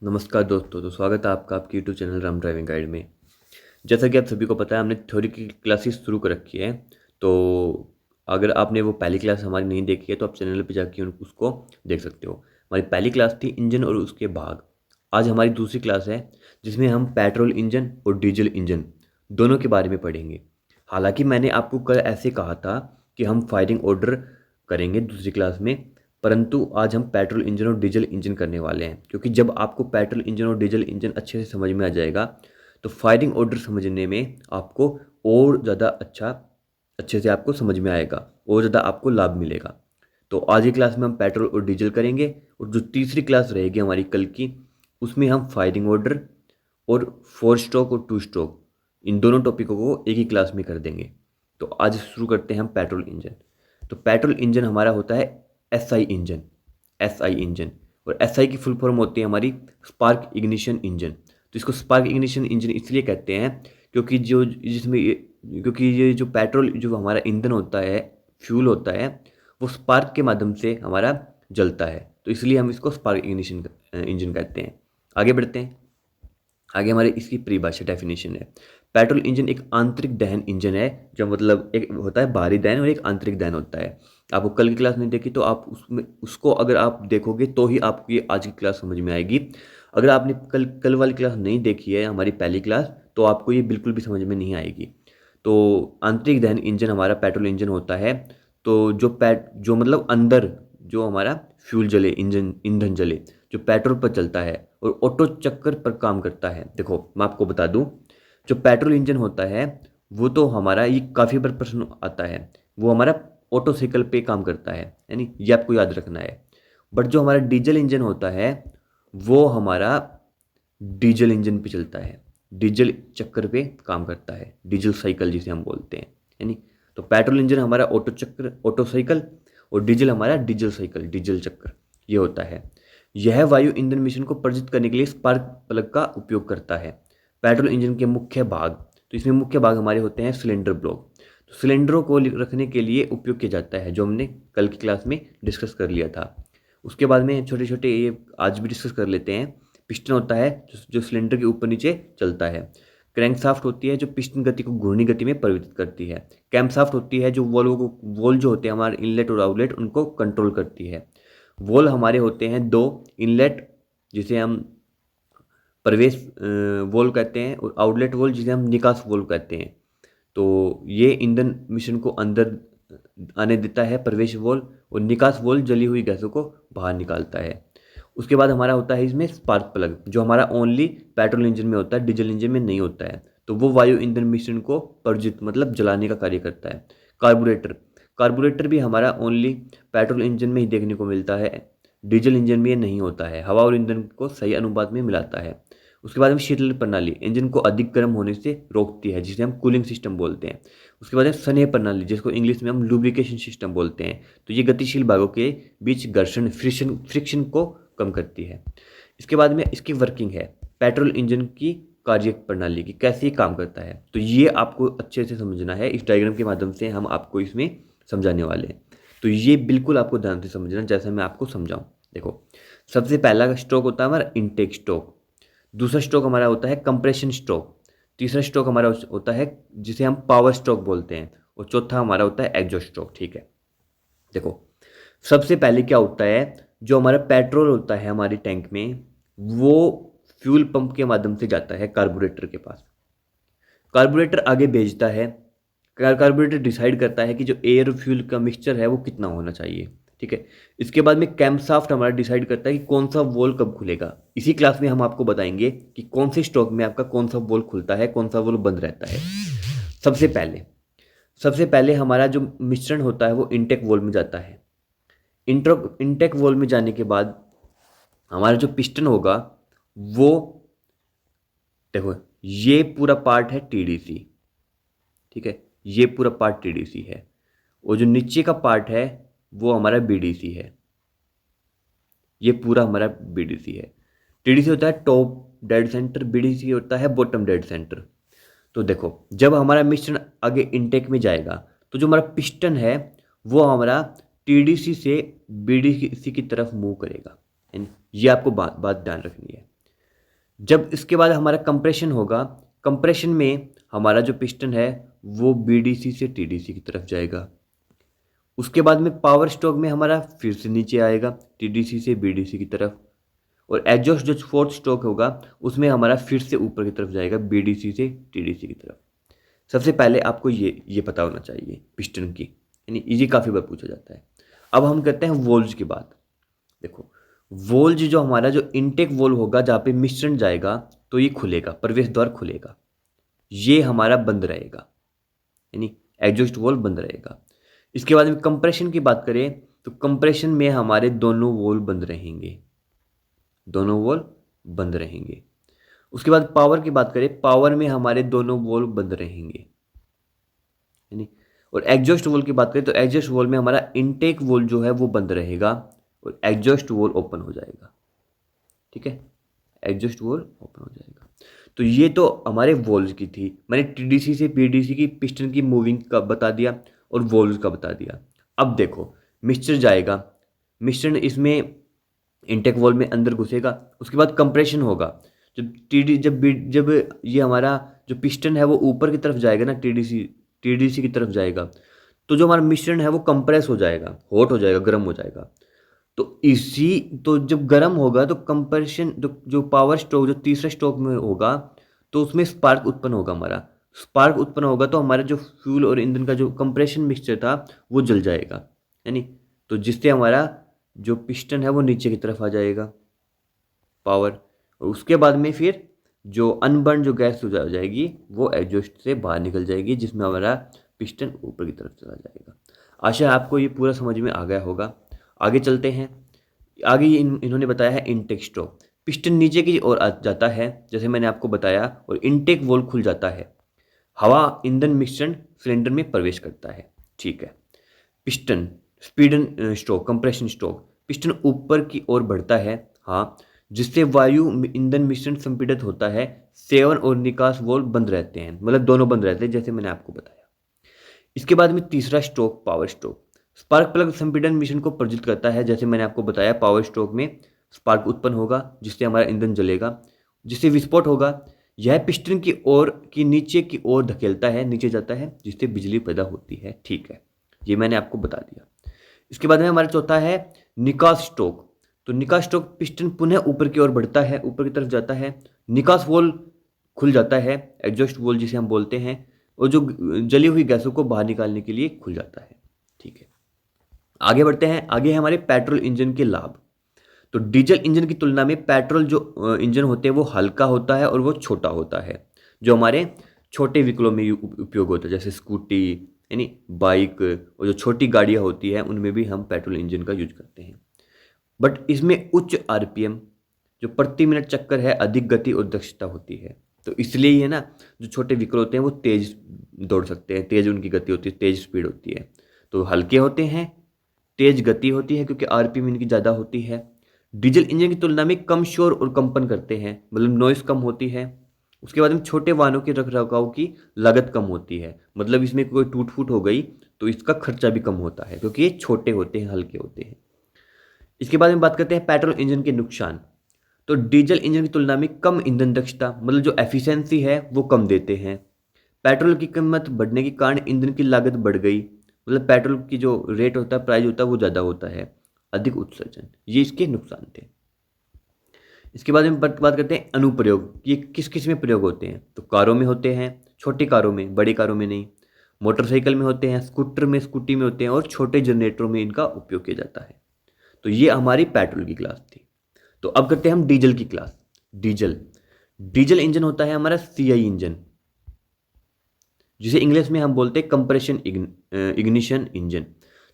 नमस्कार दोस्तों, तो स्वागत है आपका आपके YouTube channel Ram driving guide में। जैसा कि आप सभी को पता है, हमने थ्योरी की क्लासेस शुरू कर रखी है। तो अगर आपने वो पहली क्लास हमारी नहीं देखी है तो आप चैनल पे जाके उसको देख सकते हो। हमारी पहली क्लास थी इंजन और उसके भाग। आज हमारी दूसरी क्लास है जिसमें हम पेट्रोल इंजन और डीजल इंजन दोनों के बारे में पढ़ेंगे। हालांकि मैंने आपको कल ऐसे कहा था कि हम फायरिंग ऑर्डर करेंगे दूसरी क्लास में, परंतु आज हम पेट्रोल इंजन और डीजल इंजन करने वाले हैं, क्योंकि जब आपको पेट्रोल इंजन और डीजल इंजन अच्छे से समझ में आ जाएगा तो फायरिंग ऑर्डर समझने में आपको और ज़्यादा अच्छे से आपको समझ में आएगा और ज़्यादा आपको लाभ मिलेगा। तो आज की क्लास में हम पेट्रोल और डीजल करेंगे, और जो तीसरी क्लास रहेगी हमारी कल की, उसमें हम फायरिंग ऑर्डर और 4 स्ट्रोक और 2 स्ट्रोक इन दोनों टॉपिकों को एक ही क्लास में कर देंगे। तो आज शुरू करते हैं हम पेट्रोल इंजन। तो पेट्रोल इंजन हमारा होता है एसआई इंजन। एसआई इंजन, और एसआई की फुल फॉर्म होती है हमारी स्पार्क इग्निशन इंजन। तो इसको स्पार्क इग्निशन इंजन इसलिए कहते हैं क्योंकि ये जो पेट्रोल जो हमारा ईंधन होता है, फ्यूल होता है, वो स्पार्क के माध्यम से हमारा जलता है, तो इसलिए हम इसको स्पार्क इग्निशन इंजन कहते हैं। आगे बढ़ते हैं। आगे हमारे इसकी परिभाषा डेफिनेशन है। पेट्रोल इंजन एक आंतरिक दहन इंजन है, जो मतलब एक होता है बाहरी दहन और एक आंतरिक दहन होता है। आपको कल की क्लास नहीं देखी तो आप उसमें उसको अगर आप देखोगे तो ही आपको ये आज की क्लास समझ में आएगी। अगर आपने कल कल वाली क्लास नहीं देखी है, हमारी पहली क्लास, तो आपको ये बिल्कुल भी समझ में नहीं आएगी। तो आंतरिक दहन इंजन हमारा पेट्रोल इंजन होता है। तो जो मतलब अंदर जो हमारा फ्यूल जले, इंजन ईंधन जले, जो पेट्रोल पर चलता है और ऑटो चक्कर पर काम करता है। देखो मैं आपको बता दूं, जो पेट्रोल इंजन होता है वो तो हमारा, ये काफ़ी बार प्रश्न आता है, वो हमारा ऑटो साइकिल पे काम करता है, यानी ये आपको याद रखना है। बट जो हमारा डीजल इंजन होता है वो हमारा डीजल इंजन पे चलता है, डीजल चक्कर पे काम करता है, डीजल साइकिल जिसे हम बोलते हैं, यानी। तो पेट्रोल इंजन हमारा ऑटो चक्कर, ऑटो साइकिल, और डीजल हमारा डीजल साइकिल, डीजल चक्कर, ये होता है। यह वायु ईंधन मिश्रण को प्रज्वलित करने के लिए स्पार्क प्लग का उपयोग करता है। पेट्रोल इंजन के मुख्य भाग, तो इसमें मुख्य भाग हमारे होते हैं सिलेंडर ब्लॉक। तो सिलेंडरों को रखने के लिए उपयोग किया जाता है, जो हमने कल की क्लास में डिस्कस कर लिया था। उसके बाद में छोटे छोटे ये आज भी डिस्कस कर लेते हैं। पिस्टन होता है जो सिलेंडर के ऊपर नीचे चलता है। क्रैंकशाफ्ट होती है जो पिस्टन गति को घूर्णी गति में परिवर्तित करती है। कैम्पशाफ्ट होती है जो वॉल्व जो होते हैं हमारे इनलेट और आउटलेट, उनको कंट्रोल करती है। वॉल्व हमारे होते हैं दो, इनलेट जिसे हम प्रवेश वॉल्व कहते हैं, और आउटलेट वॉल्व जिसे हम निकास वॉल्व कहते हैं। तो ये ईंधन मिश्रण को अंदर आने देता है प्रवेश वॉल्व, और निकास वॉल्व जली हुई गैसों को बाहर निकालता है। उसके बाद हमारा होता है इसमें स्पार्क प्लग, जो हमारा ओनली पेट्रोल इंजन में होता है, डीजल इंजन में नहीं होता है। तो वो वायु ईंधन मिश्रण को प्रज्वलित मतलब जलाने का कार्य करता है। कार्बोरेटर, कार्बोरेटर भी हमारा ओनली पेट्रोल इंजन में ही देखने को मिलता है, डीजल इंजन में ये नहीं होता है, हवा और ईंधन को सही अनुपात में मिलाता है। उसके बाद में शीतल प्रणाली, इंजन को अधिक गर्म होने से रोकती है, जिसे हम कूलिंग सिस्टम बोलते हैं। उसके बाद में स्नेह प्रणाली, जिसको इंग्लिश में हम लुब्रिकेशन सिस्टम बोलते हैं। तो ये गतिशील भागों के बीच घर्षण फ्रिक्शन को कम करती है। इसके बाद में इसकी वर्किंग है, पेट्रोल इंजन की कार्य प्रणाली की कैसे काम करता है, तो ये आपको अच्छे से समझना है। इस डायग्राम के माध्यम से हम आपको इसमें समझाने वाले हैं। तो ये बिल्कुल आपको ध्यान से समझना जैसा मैं आपको समझाऊं। देखो, सबसे पहला स्ट्रोक होता है हमारा इनटेक स्ट्रोक। दूसरा स्ट्रोक हमारा होता है कंप्रेशन स्ट्रोक। तीसरा स्ट्रोक हमारा होता है जिसे हम पावर स्ट्रोक बोलते हैं। और चौथा हमारा होता है एग्जॉस्ट स्ट्रोक। ठीक है, देखो सबसे पहले क्या होता है, जो हमारा पेट्रोल होता है हमारी टैंक में, वो फ्यूल पंप के माध्यम से जाता है कार्बोरेटर के पास। कार्बोरेटर आगे भेजता है, कार्बोरेटर डिसाइड करता है कि जो एयर फ्यूल का मिक्सचर है वो कितना होना चाहिए। ठीक है, इसके बाद में कैम्पशाफ्ट हमारा डिसाइड करता है कि कौन सा वॉल कब खुलेगा। इसी क्लास में हम आपको बताएंगे कि कौन से स्ट्रोक में आपका कौन सा वॉल खुलता है, कौन सा वॉल बंद रहता है। सबसे पहले सबसे पहले हमारा जो मिश्रण होता है वो इनटेक वॉल में जाता है। इनटेक वॉल में जाने के बाद हमारा जो पिस्टन होगा वो, देखो ये पूरा पार्ट है टीडीसी। ठीक है, ये पूरा पार्ट टीडीसी है, और जो नीचे का पार्ट है वो हमारा बीडीसी है। ये पूरा हमारा बीडीसी है। टीडीसी होता है टॉप डेड सेंटर, बीडीसी होता है बॉटम डेड सेंटर। तो देखो, जब हमारा मिश्रण आगे इनटेक में जाएगा तो जो हमारा पिस्टन है वो हमारा टीडीसी से बीडीसी की तरफ मूव करेगा। यानी ये आपको बात बात ध्यान रखनी है। जब इसके बाद हमारा कंप्रेशन होगा, कंप्रेशन में हमारा जो पिस्टन है वो बीडीसी से टीडीसी की तरफ जाएगा। उसके बाद में पावर स्ट्रोक में हमारा फिर से नीचे आएगा टीडीसी से बीडीसी की तरफ, और एग्जॉस्ट जो फोर्थ स्ट्रोक होगा उसमें हमारा फिर से ऊपर की तरफ जाएगा बीडीसी से टीडीसी की तरफ। सबसे पहले आपको ये पता होना चाहिए पिस्टन की, यानी ये काफ़ी बार पूछा जाता है। अब हम करते हैं वोल्व्स की बात। देखो, वोल्ज जो हमारा जो इनटेक वोल्व होगा जहाँ पे मिश्रण जाएगा तो ये खुलेगा, प्रवेश द्वार खुलेगा, ये हमारा बंद रहेगा, यानी एग्जॉस्ट वोल्व बंद रहेगा। इसके बाद में कंप्रेशन की बात करें तो कंप्रेशन में हमारे दोनों वोल्व बंद रहेंगे, दोनों वोल्व बंद रहेंगे। उसके बाद पावर की बात करें, पावर में हमारे दोनों वोल्व बंद रहेंगे, यानी और एग्जॉस्ट वोल्व की बात करें तो एग्जॉस्ट वोल्व में हमारा इनटेक वोल्व जो है वो बंद रहेगा और एग्जॉस्ट वोल्व ओपन हो जाएगा। ठीक है, एग्जॉस्ट वोल्व ओपन हो जाएगा। तो ये तो हमारे वोल्व्स की थी। मैंने टीडीसी से पीडीसी की पिस्टन की मूविंग का बता दिया और वोल्व्स का बता दिया। अब देखो, मिक्सचर जाएगा, मिश्रण इसमें इनटेक वॉल्व में अंदर घुसेगा। उसके बाद कंप्रेशन होगा, जब ये हमारा जो पिस्टन है वो ऊपर की तरफ जाएगा ना, टीडीसी की तरफ जाएगा, तो जो हमारा मिश्रण है वो कंप्रेस हो जाएगा, हॉट हो जाएगा, गर्म हो जाएगा। तो जब गर्म होगा तो कंप्रेशन जो पावर स्ट्रोक जो तीसरा स्ट्रोक में होगा तो उसमें स्पार्क उत्पन्न होगा। हमारा स्पार्क उत्पन्न होगा तो हमारा जो फ्यूल और ईंधन का जो कंप्रेशन मिक्सचर था वो जल जाएगा, यानी तो जिससे हमारा जो पिस्टन है वो नीचे की तरफ आ जाएगा पावर। और उसके बाद में फिर जो अनबर्न जो गैस हो जाएगी वो एग्जॉस्ट से बाहर निकल जाएगी, जिसमें हमारा पिस्टन ऊपर की तरफ चला जाएगा। आशा है आपको ये पूरा समझ में आ गया होगा। आगे चलते हैं। आगे इन्होंने बताया है इनटेक स्ट्रोक। पिस्टन नीचे की ओर आ जाता है जैसे मैंने आपको बताया, और इनटेक वॉल्व खुल जाता है, हवा ईंधन मिश्रण सिलेंडर में प्रवेश करता है। ठीक है, पिस्टन स्पीडन स्ट्रोक, कंप्रेशन स्ट्रोक, पिस्टन ऊपर की ओर बढ़ता है, हाँ, जिससे वायु ईंधन मिश्रण संपीड़ित होता है। सेवन और निकास वोल्व बंद रहते हैं, मतलब दोनों बंद रहते हैं जैसे मैंने आपको बताया। इसके बाद में तीसरा stroke power stroke. Spark plug संपीड़न मिश्रण को प्रज्वलित करता है, जैसे मैंने आपको बताया पावर स्ट्रोक में स्पार्क उत्पन्न होगा जिससे हमारा ईंधन जलेगा, जिससे विस्फोट होगा। यह पिस्टन की ओर की नीचे की ओर धकेलता है, नीचे जाता है, जिससे बिजली पैदा होती है। ठीक है, ये मैंने आपको बता दिया। इसके बाद में हमारा चौथा है निकास स्ट्रोक। तो निकास स्ट्रोक, पिस्टन पुनः ऊपर की ओर बढ़ता है, ऊपर की तरफ जाता है, निकास वोल्व खुल जाता है, एग्जॉस्ट वोल्व जिसे हम बोलते हैं, और जो जली हुई गैसों को बाहर निकालने के लिए खुल जाता है। ठीक है, आगे बढ़ते हैं। आगे है हमारे पेट्रोल इंजन के लाभ। तो डीजल इंजन की तुलना में पेट्रोल जो इंजन होते हैं वो हल्का होता है और वो छोटा होता है, जो हमारे छोटे व्हीकलों में उपयोग होता है, जैसे स्कूटी यानी बाइक, और जो छोटी गाड़ियाँ होती हैं उनमें भी हम पेट्रोल इंजन का यूज करते हैं। बट इसमें उच्च आरपीएम जो प्रति मिनट चक्कर है, अधिक गति और दक्षता होती है। तो इसलिए ही है ना, जो छोटे व्हीकल होते हैं वो तेज दौड़ सकते हैं, तेज उनकी गति होती है, तेज स्पीड होती है। तो हल्के होते हैं, तेज गति होती है क्योंकि आरपीएम इनकी ज़्यादा होती है। डीजल इंजन की तुलना में कम शोर और कंपन करते हैं, मतलब नॉइस कम होती है। उसके बाद में छोटे वाहनों के रख रखाव की लागत कम होती है, मतलब इसमें कोई टूट फूट हो गई तो इसका खर्चा भी कम होता है क्योंकि ये छोटे होते हैं, हल्के होते हैं। इसके बाद में बात करते हैं पेट्रोल इंजन के नुकसान। तो डीजल इंजन की तुलना में कम ईंधन दक्षता, मतलब जो एफिशिएंसी है वो कम देते हैं। पेट्रोल की कीमत बढ़ने के कारण ईंधन की लागत बढ़ गई, मतलब पेट्रोल की जो रेट होता है, प्राइस होता है वो ज़्यादा होता है, अधिक उत्सर्जन, ये इसके नुकसान थे। इसके बाद में बात करते हैं अनुप्रयोग, ये किस किस में प्रयोग होते हैं। तो कारों में होते हैं, छोटी कारों में, बड़ी कारों में नहीं। मोटरसाइकिल में होते हैं, स्कूटर में, स्कूटी में होते हैं, और छोटे जनरेटरों में इनका उपयोग किया जाता है। तो ये हमारी पेट्रोल की क्लास थी। तो अब करते हैं हम डीजल की क्लास। डीजल इंजन होता है हमारा सीआई इंजन, जिसे इंग्लिश में हम बोलते हैं कंप्रेशन इग्निशन इंजन।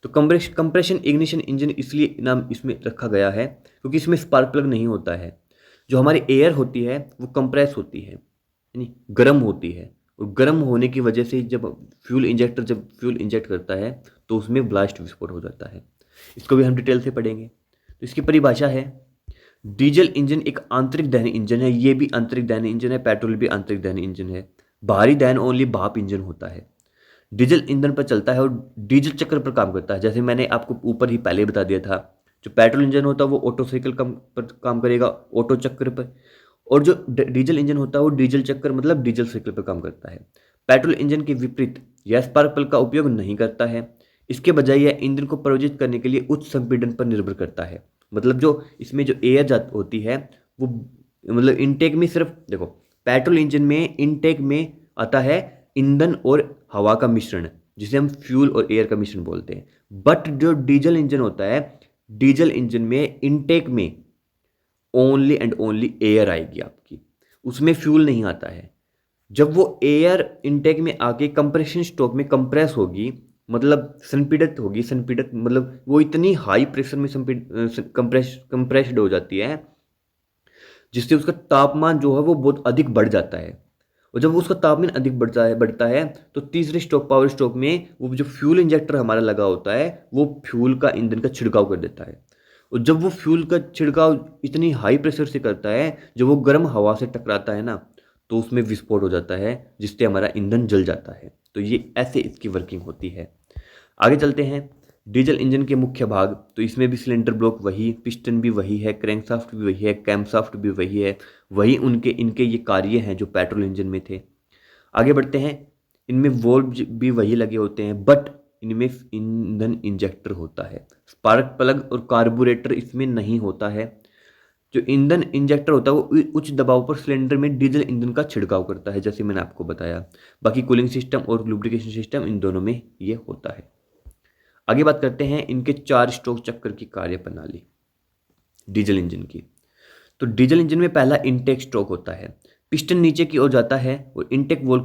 तो कंप्रेशन इग्निशन इंजन इसलिए नाम इसमें रखा गया है क्योंकि इसमें स्पार्क प्लग नहीं होता है। जो हमारी एयर होती है वो कंप्रेस होती है, यानी गर्म होती है, और गर्म होने की वजह से जब फ्यूल इंजेक्ट करता है तो उसमें ब्लास्ट विस्फोट हो जाता है। इसको भी हम डिटेल से पढ़ेंगे। तो इसकी परिभाषा है, डीजल इंजन एक आंतरिक दहन इंजन है, ये भी आंतरिक दहन इंजन है, पेट्रोल भी आंतरिक दहन इंजन है। बाहरी दहन ओनली भाप इंजन होता है। डीजल ईंधन पर चलता है और डीजल चक्र पर काम करता है, जैसे मैंने आपको ऊपर ही पहले बता दिया था। जो पेट्रोल इंजन होता है वो ऑटो साइकिल पर काम करेगा, ऑटो चक्र पर, और जो डीजल इंजन होता है वो डीजल चक्कर मतलब डीजल साइकिल पर काम करता है। पेट्रोल इंजन के विपरीत यह स्पार्क प्लग का उपयोग नहीं करता है। इसके बजाय यह इंजन को प्रज्वलित करने के लिए उच्च संपीड़न पर निर्भर करता है। मतलब जो इसमें जो एयर जात होती है वो मतलब इनटेक में सिर्फ देखो, पेट्रोल इंजन में इनटेक में आता है ईंधन और हवा का मिश्रण, जिसे हम फ्यूल और एयर का मिश्रण बोलते हैं। बट जो डीजल इंजन होता है, डीजल इंजन में इनटेक में ओनली एंड ओनली एयर आएगी आपकी, उसमें फ्यूल नहीं आता है। जब वो एयर इनटेक में आके कंप्रेशन स्ट्रोक में कंप्रेस होगी, मतलब संपीड़ित होगी, संपीड़ित मतलब वो इतनी हाई प्रेशर में कंप्रेस्ड हो जाती है जिससे उसका तापमान जो है वो बहुत अधिक बढ़ जाता है। और जब उसका तापमान अधिक बढ़ता है तो तीसरे स्ट्रोक पावर स्ट्रोक में वो जो फ्यूल इंजेक्टर हमारा लगा होता है वो फ्यूल का ईंधन का छिड़काव कर देता है। और जब वो फ्यूल का छिड़काव इतनी हाई प्रेशर से करता है, जब वो गर्म हवा से टकराता है ना, तो उसमें विस्फोट हो जाता है जिससे हमारा ईंधन जल जाता है। तो ये ऐसे इसकी वर्किंग होती है। आगे चलते हैं। डीजल इंजन के मुख्य भाग, तो इसमें भी सिलेंडर ब्लॉक वही, पिस्टन भी वही है, क्रैंकशाफ्ट भी वही है, कैमशाफ्ट भी वही है, वही उनके इनके ये कार्य हैं जो पेट्रोल इंजन में थे। आगे बढ़ते हैं। इनमें वोल्व भी वही लगे होते हैं, बट इनमें ईंधन इंजेक्टर होता है। स्पार्क प्लग और कार्बोरेटर इसमें नहीं होता है। जो ईंधन इंजेक्टर होता है वो उच्च दबाव पर सिलेंडर में डीजल ईंधन का छिड़काव करता है, जैसे मैंने आपको बताया। बाकी कूलिंग सिस्टम और लुब्रिकेशन सिस्टम इन दोनों में ये होता है। आगे बात करते हैं इनके 4 स्ट्रोक चक्कर की कार्य प्रणाली डीजल इंजन की। तो डीजल इंजन में पहला इनटेक स्ट्रोक होता है। पिस्टन नीचे की ओर जाता है और इनटेक वॉल्व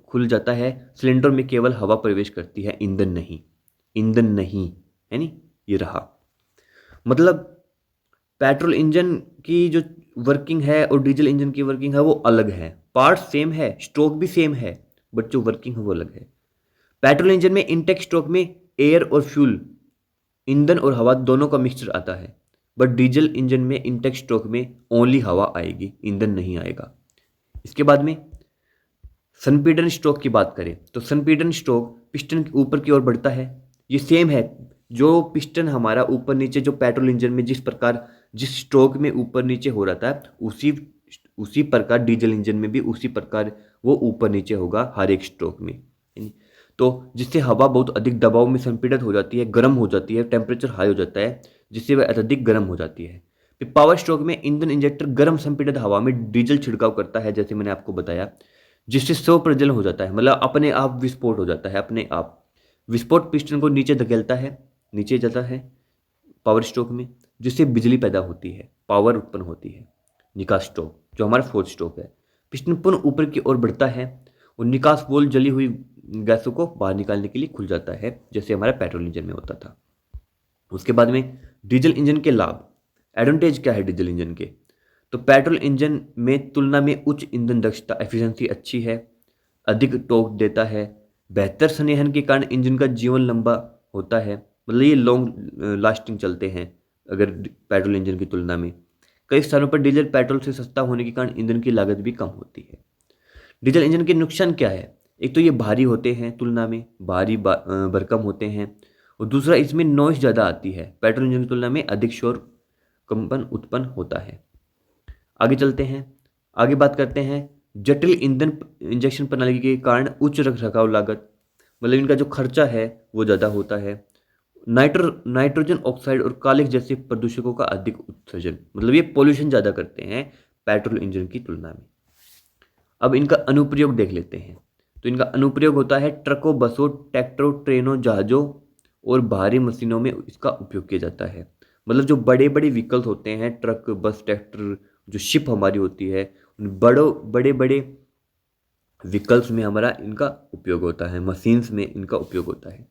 खुल जाता है। सिलेंडर में केवल हवा प्रवेश करती है, ईंधन नहीं। ईंधन नहीं है नी, ये रहा। मतलब पेट्रोल इंजन की जो वर्किंग है और डीजल इंजन की वर्किंग है वो अलग है। पार्ट सेम है, स्ट्रोक भी सेम है, बट जो वर्किंग है वो अलग है। पेट्रोल इंजन में इनटेक स्ट्रोक में एयर और फ्यूल, ईंधन और हवा दोनों का मिक्सचर आता है। बट डीजल इंजन में इनटेक स्ट्रोक में ओनली हवा आएगी, ईंधन नहीं आएगा। इसके बाद में संपीड़न स्ट्रोक की बात करें तो संपीड़न स्ट्रोक पिस्टन के ऊपर की ओर बढ़ता है। ये सेम है, जो पिस्टन हमारा ऊपर नीचे जो पेट्रोल इंजन में जिस स्ट्रोक में ऊपर नीचे हो रहा था, उसी प्रकार डीजल इंजन में भी उसी प्रकार वो ऊपर नीचे होगा हर एक स्ट्रोक में। तो जिससे हवा बहुत अधिक दबाव में संपीड़ित हो जाती है, गर्म हो जाती है, टेम्परेचर हाई हो जाता है, जिससे वह अत्यधिक गर्म हो जाती है। फिर पावर स्ट्रोक में ईंधन इंजेक्टर गर्म संपीड़ित हवा में डीजल छिड़काव करता है, जैसे मैंने आपको बताया, जिससे स्व प्रज्वलन हो जाता है, मतलब अपने आप विस्फोट हो जाता है। अपने आप विस्फोट पिस्टन को नीचे धकेलता है, नीचे जाता है पावर स्ट्रोक में, जिससे बिजली पैदा होती है, पावर उत्पन्न होती है। निकास स्ट्रोक जो हमारा फोर्थ स्ट्रोक है, पिस्टन पुनः ऊपर की ओर बढ़ता है और निकास वाल्व जली हुई गैसों को बाहर निकालने के लिए खुल जाता है, जैसे हमारा पेट्रोल इंजन में होता था। उसके बाद में डीजल इंजन के लाभ, एडवांटेज क्या है डीजल इंजन के। तो पेट्रोल इंजन में तुलना में उच्च ईंधन दक्षता, एफिशिएंसी अच्छी है, अधिक टॉर्क देता है, बेहतर संरेखण के कारण इंजन का जीवन लंबा होता है, मतलब ये लॉन्ग लास्टिंग चलते हैं अगर पेट्रोल इंजन की तुलना में। कई स्थानों पर डीजल पेट्रोल से सस्ता होने के कारण ईंधन की लागत भी कम होती है। डीजल इंजन के नुकसान क्या है, एक तो ये भारी होते हैं, तुलना में भारी भरकम होते हैं, और दूसरा इसमें नॉइस ज़्यादा आती है, पेट्रोल इंजन की तुलना में अधिक शोर कंपन उत्पन्न होता है। आगे चलते हैं। आगे बात करते हैं जटिल ईंधन इंजेक्शन प्रणाली के कारण उच्च रखरखाव लागत, मतलब इनका जो खर्चा है वो ज़्यादा होता है। नाइट्रोजन ऑक्साइड और कालिख जैसे प्रदूषकों का अधिक उत्सर्जन, मतलब ये पॉल्यूशन ज़्यादा करते हैं पेट्रोल इंजन की तुलना में। अब इनका अनुप्रयोग देख लेते हैं। तो इनका अनुप्रयोग होता है ट्रकों, बसों, ट्रैक्टरों, ट्रेनों, जहाज़ों और भारी मशीनों में इसका उपयोग किया जाता है। मतलब जो बड़े बड़े व्हीकल्स होते हैं, ट्रक, बस, ट्रैक्टर, जो शिप हमारी होती है, उन बड़े बड़े व्हीकल्स में हमारा इनका उपयोग होता है, मशीन्स में इनका उपयोग होता है।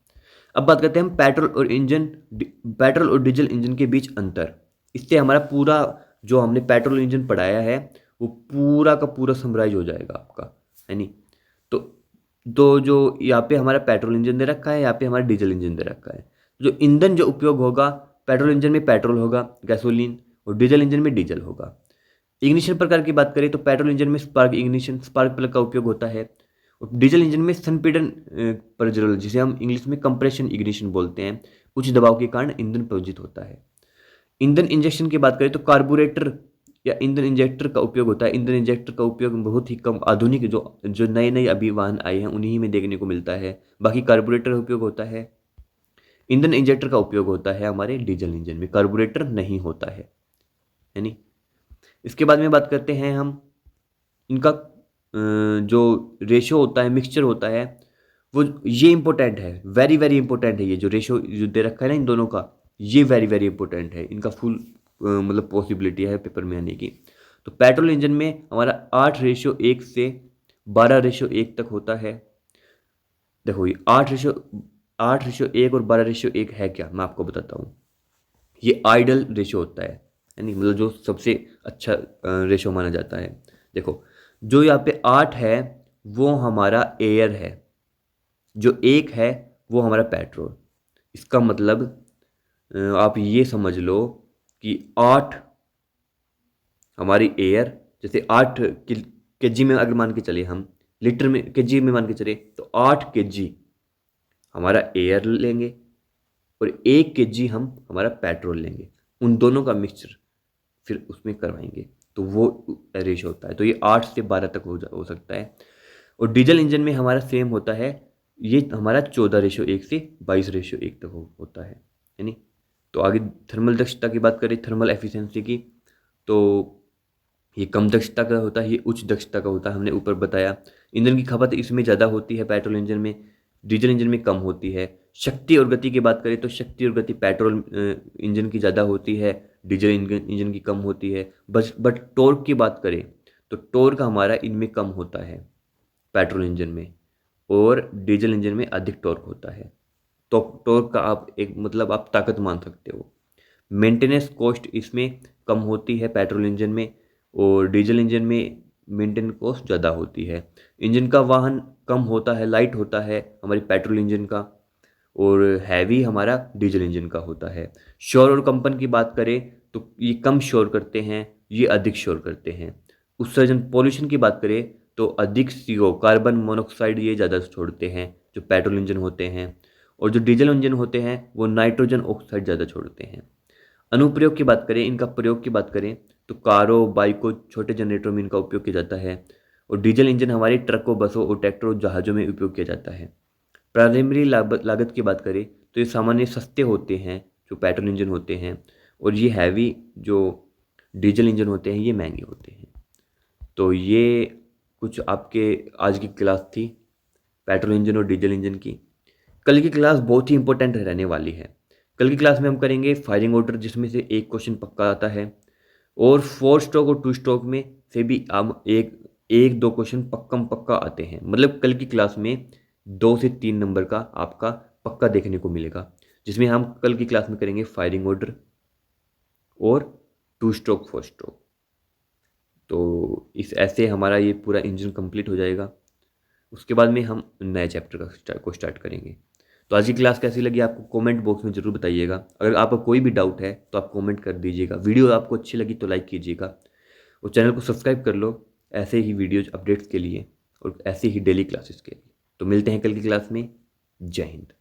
अब बात करते हैं हम पेट्रोल और डीजल इंजन के बीच अंतर। इससे हमारा पूरा जो हमने पेट्रोल इंजन पढ़ाया है वो पूरा का पूरा समराइज हो जाएगा आपका, है नी। तो जो यहाँ पे हमारा पेट्रोल इंजन दे रखा है, यहाँ पे हमारा डीजल इंजन दे रखा है। जो ईंधन जो उपयोग होगा, पेट्रोल इंजन में पेट्रोल होगा, गैसोलीन, और डीजल इंजन में डीजल होगा। इग्निशन प्रकार की बात करें तो पेट्रोल इंजन में स्पार्क प्लग का उपयोग होता है, और डीजल इंजन में संपीड़न प्रज्वलन, जिसे हम इंग्लिश में कंप्रेशन इग्निशन बोलते हैं, उच्च दबाव के कारण ईंधन प्रज्वलित होता है। ईंधन इंजेक्शन की बात करें तो कार्बोरेटर या ईंधन इंजेक्टर का उपयोग होता है। ईंधन इंजेक्टर का उपयोग बहुत ही कम आधुनिक जो जो नए नए अभी वाहन आए हैं उन्हीं में देखने को मिलता है। बाकी कार्बोरेटर का उपयोग होता है, ईंधन इंजेक्टर का उपयोग होता है हमारे डीजल इंजन में, कार्बोरेटर नहीं होता है नहीं। इसके बाद में बात करते हैं हम इनका जो रेशो होता है, मिक्सचर होता है, वो ये इंपॉर्टेंट है, वेरी वेरी इंपॉर्टेंट है। ये जो रेशो जो दे रखा है ना इन दोनों का, ये वेरी वेरी इंपॉर्टेंट है। इनका फुल मतलब पॉसिबिलिटी है पेपर में आने की। तो पेट्रोल इंजन में हमारा 8:1 से 12:1 तक होता है। देखो ये 8:1 और 12:1 है क्या, मैं आपको बताता हूँ। ये आइडल रेशो होता है यानी मतलब जो सबसे अच्छा रेशो माना जाता है। देखो जो यहाँ पे 8 है वो हमारा एयर है, जो 1 है वो हमारा पेट्रोल। इसका मतलब आप ये समझ लो कि 8 हमारी एयर, जैसे 8 केजी में अगर मान के चले हम, लीटर में केजी में मान के चले तो 8 केजी हमारा एयर लेंगे और 1 केजी हम हमारा पेट्रोल लेंगे, उन दोनों का मिक्सचर फिर उसमें करवाएंगे, तो वो रेशो होता है। तो ये 8 से 12 तक हो सकता है। और डीजल इंजन में हमारा सेम होता है, ये हमारा 14:1 से 22:1 तक होता है नहीं। तो आगे थर्मल दक्षता की बात करें, थर्मल एफिशिएंसी की, तो ये कम दक्षता का होता है, ये उच्च दक्षता का होता है, हमने ऊपर बताया। ईंधन की खपत इसमें ज़्यादा होती है पेट्रोल इंजन में, डीजल इंजन में कम होती है। शक्ति और गति की बात करें तो शक्ति और गति पेट्रोल इंजन की ज़्यादा होती है, डीजल इंजन की कम होती है। बट टॉर्क की बात करें तो टॉर्क हमारा इनमें कम होता है पेट्रोल इंजन में, और डीजल इंजन में अधिक टॉर्क होता है। तो टॉर्क का आप एक मतलब आप ताकत मान सकते हो। मेंटेनेंस कॉस्ट इसमें कम होती है पेट्रोल इंजन में, और डीजल इंजन में मेंटेनेंस कॉस्ट ज़्यादा होती है। इंजन का वाहन कम होता है, लाइट होता है हमारी पेट्रोल इंजन का, और हैवी हमारा डीजल इंजन का होता है। शोर और कंपन की बात करें तो ये कम शोर करते हैं, ये अधिक शोर करते हैं। उत्सर्जन पॉल्यूशन की बात करें तो अधिक CO कार्बन मोनोऑक्साइड ये ज़्यादा छोड़ते हैं जो पेट्रोल इंजन होते हैं, और जो डीजल इंजन होते हैं वो नाइट्रोजन ऑक्साइड ज़्यादा छोड़ते हैं। अनुप्रयोग की बात करें, इनका प्रयोग की बात करें तो कारों, बाइकों, छोटे जनरेटरों में इनका उपयोग किया जाता है, और डीजल इंजन हमारी ट्रकों, बसों और ट्रैक्टरों, जहाज़ों में उपयोग किया जाता है। प्राइमरी लागत की बात करें तो ये सामान्य सस्ते होते हैं जो पेट्रोल इंजन होते हैं, और ये हैवी जो डीजल इंजन होते हैं ये महंगे होते हैं। तो ये कुछ आपके आज की क्लास थी पेट्रोल इंजन और डीजल इंजन की। कल की क्लास बहुत ही इंपॉर्टेंट रहने वाली है। कल की क्लास में हम करेंगे फायरिंग ऑर्डर, जिसमें से एक क्वेश्चन पक्का आता है, और 4 स्ट्रोक और 2 स्ट्रोक में से भी हम एक दो क्वेश्चन पक्का आते हैं। मतलब कल की क्लास में 2 से 3 नंबर का आपका पक्का देखने को मिलेगा, जिसमें हम कल की क्लास में करेंगे फायरिंग ऑर्डर और 2 स्ट्रोक 4 स्ट्रोक। तो इस ऐसे हमारा ये पूरा इंजन कंप्लीट हो जाएगा। उसके बाद में हम नए चैप्टर को स्टार्ट करेंगे। तो आज की क्लास कैसी लगी आपको कमेंट बॉक्स में ज़रूर बताइएगा। अगर आपको कोई भी डाउट है तो आप कमेंट कर दीजिएगा। वीडियो आपको अच्छी लगी तो लाइक कीजिएगा, और चैनल को सब्सक्राइब कर लो ऐसे ही वीडियोज अपडेट्स के लिए और ऐसे ही डेली क्लासेस के लिए। तो मिलते हैं कल की क्लास में। जय हिंद।